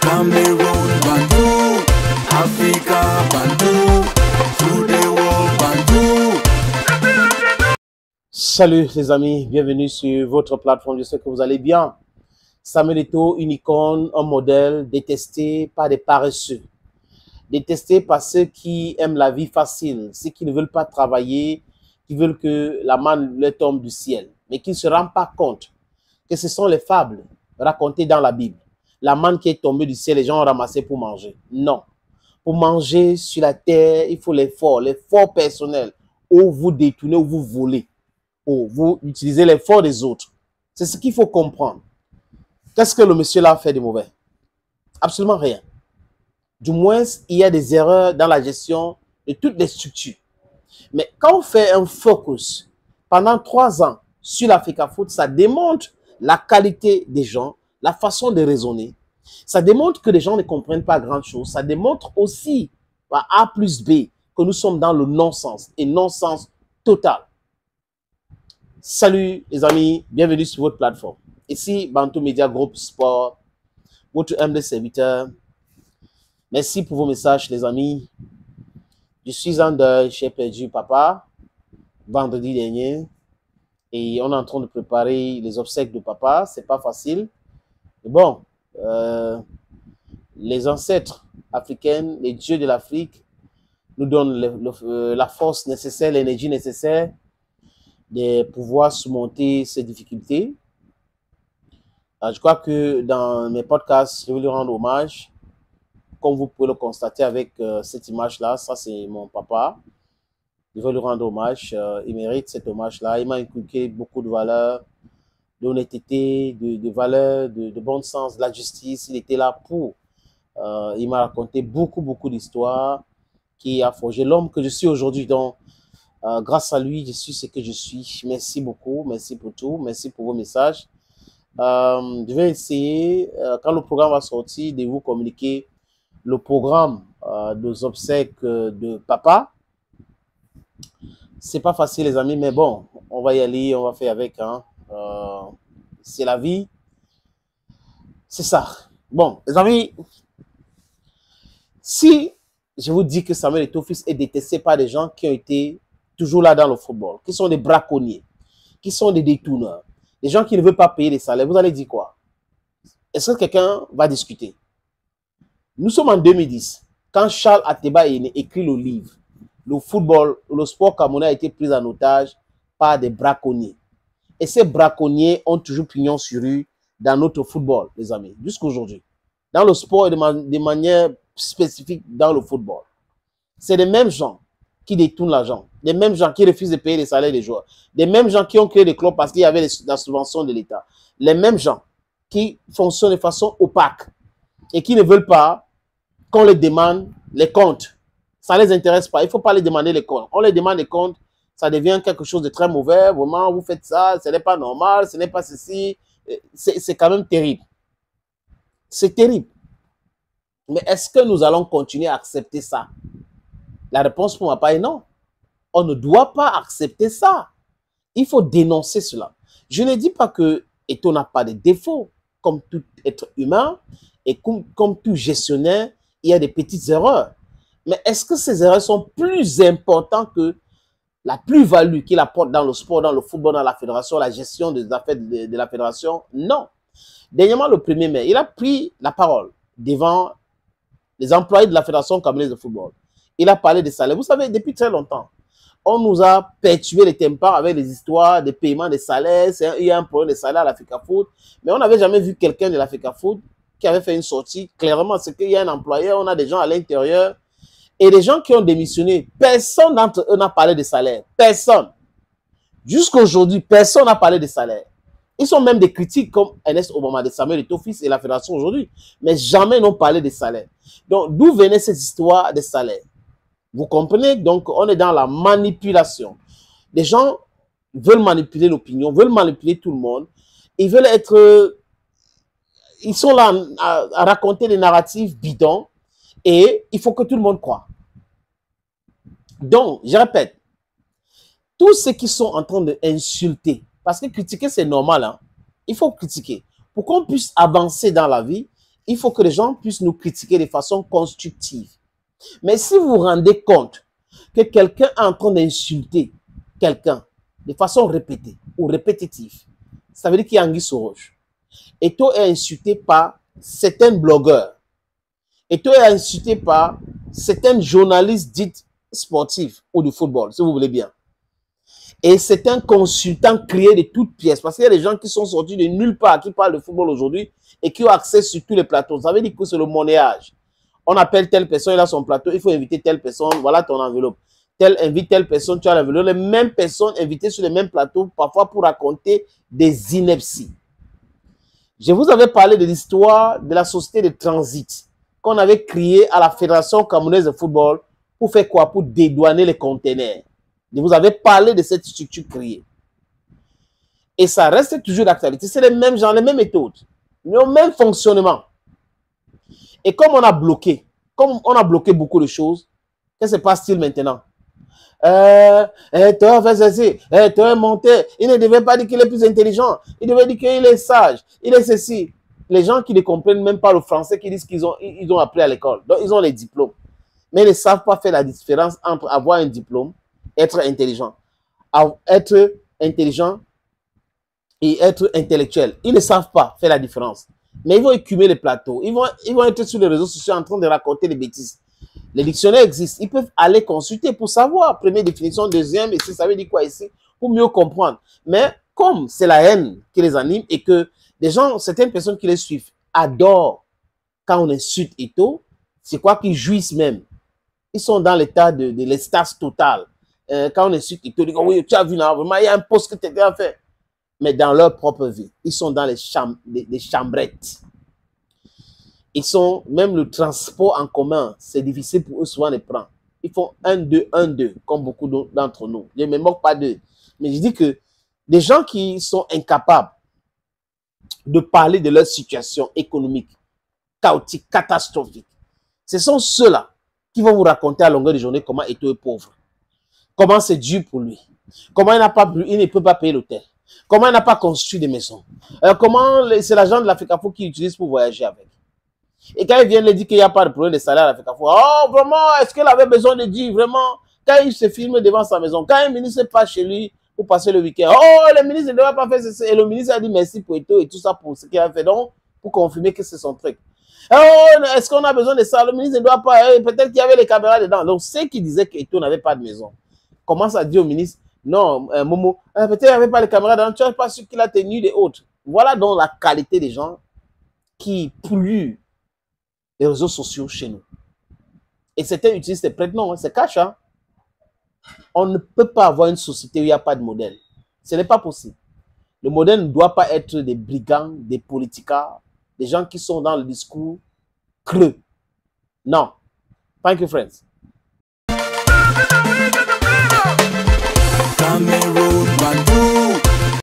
Cameroon Bantou, Africa Bantou, through the world Bantou. Salut les amis, bienvenue sur votre plateforme, je sais que vous allez bien. Samuel Eto'o, une icône, un modèle détesté par des paresseux, détesté par ceux qui aiment la vie facile, ceux qui ne veulent pas travailler, qui veulent que la manne leur tombe du ciel, mais qui ne se rendent pas compte que ce sont les fables racontées dans la Bible. La manne qui est tombée du ciel, les gens ont ramassé pour manger. Non. Pour manger sur la terre, il faut l'effort personnel, où vous détournez, où vous volez, où vous utilisez l'effort des autres. C'est ce qu'il faut comprendre. Qu'est-ce que le monsieur là a fait de mauvais? Absolument rien. Du moins, il y a des erreurs dans la gestion de toutes les structures. Mais quand on fait un focus pendant 3 ans sur l'Africa-Foot, ça démontre la qualité des gens, la façon de raisonner. Ça démontre que les gens ne comprennent pas grand-chose. Ça démontre aussi, par A plus B, que nous sommes dans le non-sens et non-sens total. Salut les amis, bienvenue sur votre plateforme. Ici, Bantou Media Group Sport, votre humble serviteur. Merci pour vos messages les amis. Je suis en deuil, j'ai perdu papa vendredi dernier. Et on est en train de préparer les obsèques de papa. C'est pas facile. Mais bon, les ancêtres africains, les dieux de l'Afrique, nous donnent la force nécessaire, l'énergie nécessaire de pouvoir surmonter ces difficultés. Je crois que dans mes podcasts, je vais lui rendre hommage. Comme vous pouvez le constater avec cette image-là, ça c'est mon papa. Je vais lui rendre hommage. Il mérite cet hommage-là. Il m'a inculqué beaucoup de valeurs, d'honnêteté, de valeurs, de bon sens, de la justice. Il était là pour. Il m'a raconté beaucoup d'histoires qui a forgé l'homme que je suis aujourd'hui. Donc, grâce à lui, je suis ce que je suis. Merci beaucoup. Merci pour tout. Merci pour vos messages. Je vais essayer, quand le programme va sortir, de vous communiquer le programme des obsèques de papa. C'est pas facile, les amis, mais bon, on va y aller, on va faire avec. Hein. C'est la vie. C'est ça. Bon, les amis, si je vous dis que Samuel Eto'o fils est détesté par des gens qui ont été toujours là dans le football, qui sont des braconniers, qui sont des détourneurs, des gens qui ne veulent pas payer les salaires, vous allez dire quoi? Est-ce que quelqu'un va discuter? Nous sommes en 2010, quand Charles Ateba écrit le livre, le football, le sport camerounais a été pris en otage par des braconniers. Et ces braconniers ont toujours pignon sur rue dans notre football, les amis, jusqu'à aujourd'hui. Dans le sport et de manière spécifique dans le football. C'est les mêmes gens qui détournent l'argent, les mêmes gens qui refusent de payer les salaires des joueurs, les mêmes gens qui ont créé des clubs parce qu'il y avait la subvention de l'État, les mêmes gens qui fonctionnent de façon opaque et qui ne veulent pas qu'on les demande les comptes. Ça ne les intéresse pas. Il ne faut pas les demander les comptes. On les demande les comptes, ça devient quelque chose de très mauvais. Vraiment, vous faites ça, ce n'est pas normal, ce n'est pas ceci. C'est quand même terrible. C'est terrible. Mais est-ce que nous allons continuer à accepter ça? La réponse pour ma part est non. On ne doit pas accepter ça. Il faut dénoncer cela. Je ne dis pas que Eto'o n'a pas de défauts. Comme tout être humain et comme tout gestionnaire, il y a des petites erreurs. Mais est-ce que ces erreurs sont plus importantes que la plus-value qu'il apporte dans le sport, dans le football, dans la fédération, la gestion des affaires de la fédération? Non. Dernièrement, le 1er mai, il a pris la parole devant les employés de la fédération camerounaise de football. Il a parlé des salaires. Vous savez, depuis très longtemps, on nous a perturbé les tympans avec les histoires de paiement des salaires. Il y a un problème de salaire à l'Africa-Foot. Mais on n'avait jamais vu quelqu'un de l'Africa-Foot qui avait fait une sortie. Clairement, c'est qu'il y a un employeur, on a des gens à l'intérieur. Et les gens qui ont démissionné, personne d'entre eux n'a parlé de salaire. Personne. Jusqu'à aujourd'hui, personne n'a parlé de salaire. Ils sont même des critiques comme Ernest Obama, de Samuel Eto'o fils et la fédération aujourd'hui. Mais jamais n'ont parlé de salaire. Donc, d'où venait cette histoire de salaire? Vous comprenez? Donc, on est dans la manipulation. Les gens veulent manipuler l'opinion, veulent manipuler tout le monde. Ils veulent être... Ils sont là à raconter des narratifs bidons. Et il faut que tout le monde croie. Donc, je répète, tous ceux qui sont en train d'insulter, parce que critiquer c'est normal, hein, il faut critiquer. Pour qu'on puisse avancer dans la vie, il faut que les gens puissent nous critiquer de façon constructive. Mais si vous vous rendez compte que quelqu'un est en train d'insulter quelqu'un de façon répétée ou répétitive, ça veut dire qu'il y a anguille sous roche. Eto'o est insulté par certains blogueurs. Eto'o est insulté par certains journalistes dits sportifs ou du football, si vous voulez bien. Et c'est un consultant créé de toutes pièces. Parce qu'il y a des gens qui sont sortis de nulle part, qui parlent de football aujourd'hui et qui ont accès sur tous les plateaux. Ça veut dire que c'est le monnayage. On appelle telle personne, il a son plateau, il faut inviter telle personne, voilà ton enveloppe. Tel invite telle personne, tu as l'enveloppe. Les mêmes personnes invitées sur les mêmes plateaux, parfois pour raconter des inepties. Je vous avais parlé de l'histoire de la société de transit qu'on avait créée à la Fédération camerounaise de football pour faire quoi? Pour dédouaner les conteneurs. Je vous avais parlé de cette structure créée. Et ça reste toujours d'actualité. C'est les mêmes gens, les mêmes méthodes, le même fonctionnement. Et comme on a bloqué beaucoup de choses, qu'est-ce qui se passe-t-il maintenant? Toi, fais ceci, toi, monté. Il ne devait pas dire qu'il est plus intelligent. Il devait dire qu'il est sage. Il est ceci. Les gens qui ne comprennent même pas le français, qui disent qu'ils ont appris à l'école. Donc, ils ont les diplômes. Mais ils ne savent pas faire la différence entre avoir un diplôme, être intelligent. Être intelligent et être intellectuel. Ils ne savent pas faire la différence. Mais ils vont écumer les plateaux. Ils vont être sur les réseaux sociaux en train de raconter des bêtises. Les dictionnaires existent. Ils peuvent aller consulter pour savoir. Première définition, deuxième, et ça veut dire quoi ici, pour mieux comprendre. Mais comme c'est la haine qui les anime et que des gens, certaines personnes qui les suivent adorent quand on insulte Eto'o, c'est quoi qu'ils jouissent même. Ils sont dans l'état de l'extase totale. Quand on insulte Eto'o, ils disent, oui, tu as vu là, vraiment, il y a un poste que tu as fait. Mais dans leur propre vie, ils sont dans les chambrettes. Ils sont, même le transport en commun, c'est difficile pour eux souvent de prendre. Ils font 1-2, 1-2, comme beaucoup d'entre nous. Je ne me moque pas d'eux. Mais je dis que des gens qui sont incapables de parler de leur situation économique, chaotique, catastrophique, ce sont ceux-là qui vont vous raconter à longueur de journée comment Eto'o est pauvre. Comment c'est dur pour lui. Comment il ne peut pas payer l'hôtel. Comment il n'a pas construit des maisons. Comment c'est l'argent de l'Africafo qu'il utilise pour voyager avec. Et quand ils viennent lui dire qu'il n'y a pas de problème de salaire à l'Africafo, oh vraiment, est-ce qu'il avait besoin de dire vraiment, quand il se filme devant sa maison, quand un ministre passe chez lui pour passer le week-end, oh le ministre ne doit pas faire ceci. Et le ministre a dit merci pour Eto'o et tout ça pour ce qu'il a fait. Donc, pour confirmer que c'est son truc. Oh, est-ce qu'on a besoin de ça? Le ministre ne doit pas, peut-être qu'il y avait les caméras dedans. Donc, ceux qui disaient qu'Eto'o n'avait pas de maison commencent à dire au ministre, non, Momo, peut-être qu'il n'y avait pas les caméras dedans, tu n'es pas sûr qu'il a tenu des autres. Voilà donc la qualité des gens qui polluent les réseaux sociaux chez nous. Et certains utilisent ces prénoms, hein, c'est cash. Hein? On ne peut pas avoir une société où il n'y a pas de modèle. Ce n'est pas possible. Le modèle ne doit pas être des brigands, des politiciens, des gens qui sont dans le discours creux. Non. Thank you, friends. Cameroon.